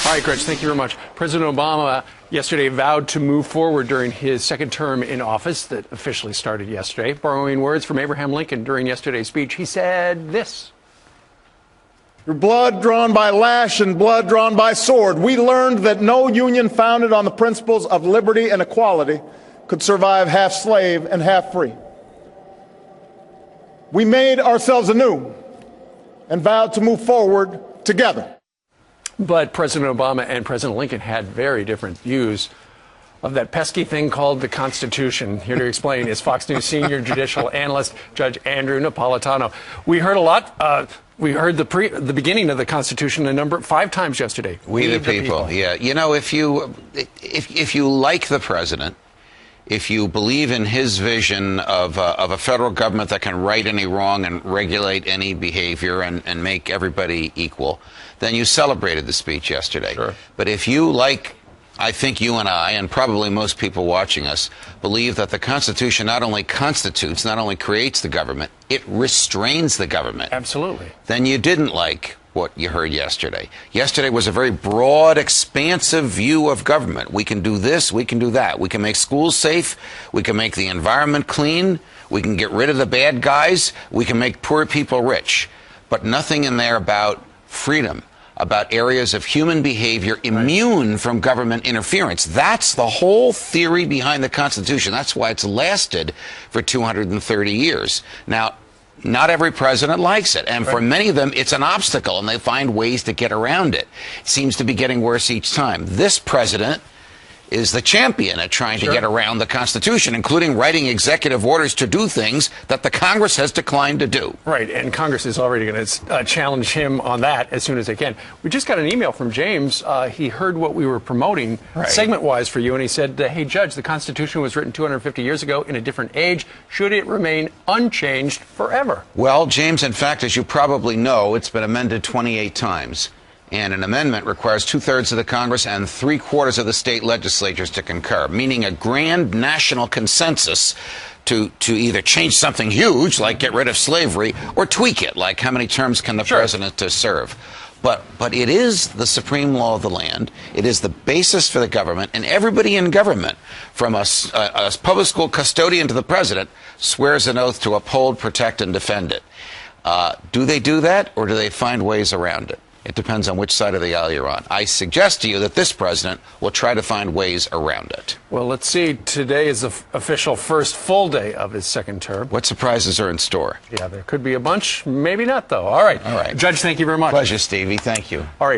All right, Gretch, thank you very much. President Obama yesterday vowed to move forward during his second term in office that officially started yesterday. Borrowing words from Abraham Lincoln during yesterday's speech, he said this. Through blood drawn by lash and blood drawn by sword, we learned that no union founded on the principles of liberty and equality could survive half slave and half free. We made ourselves anew and vowed to move forward together. But President Obama and President Lincoln had very different views of that pesky thing called the Constitution. Here to explain is Fox News senior judicial analyst Judge Andrew Napolitano. We heard a lot. We heard the beginning of the Constitution 5 times yesterday. We the people. Yeah. You know, if you like the president, if you believe in his vision of a federal government that can right any wrong and regulate any behavior and make everybody equal, then you celebrated the speech yesterday. Sure. But if you, like I think you and I, and probably most people watching us, believe that the Constitution not only constitutes, not only creates the government, it restrains the government. Absolutely. Then you didn't like what you heard yesterday. Yesterday was a very broad, expansive view of government. We can do this, we can do that. We can make schools safe, we can make the environment clean, we can get rid of the bad guys, we can make poor people rich. But nothing in there about freedom, about areas of human behavior immune from government interference. That's the whole theory behind the Constitution. That's why it's lasted for 230 years. Now, not every president likes it, and for many of them, it's an obstacle, and they find ways to get around it. It seems to be getting worse each time. This president is the champion at trying to get around the Constitution, including writing executive orders to do things that the Congress has declined to do. Right, and Congress is already going to challenge him on that as soon as they can. We just got an email from James. He heard what we were promoting segment-wise for you, and he said, hey, Judge, the Constitution was written 250 years ago in a different age. Should it remain unchanged forever? Well, James, in fact, as you probably know, it's been amended 28 times. And an amendment requires 2/3 of the Congress and 3/4 of the state legislatures to concur, meaning a grand national consensus to either change something huge, like get rid of slavery, or tweak it, like how many terms can the president serve. But it is the supreme law of the land. It is the basis for the government, and everybody in government, from a public school custodian to the president, swears an oath to uphold, protect, and defend it. Do they do that, or do they find ways around it? It depends on which side of the aisle you're on. I suggest to you that this president will try to find ways around it. Well, let's see. Today is the official first full day of his second term. What surprises are in store? Yeah, there could be a bunch. Maybe not, though. All right. All right. Judge, thank you very much. Pleasure, Stevie. Thank you. All right.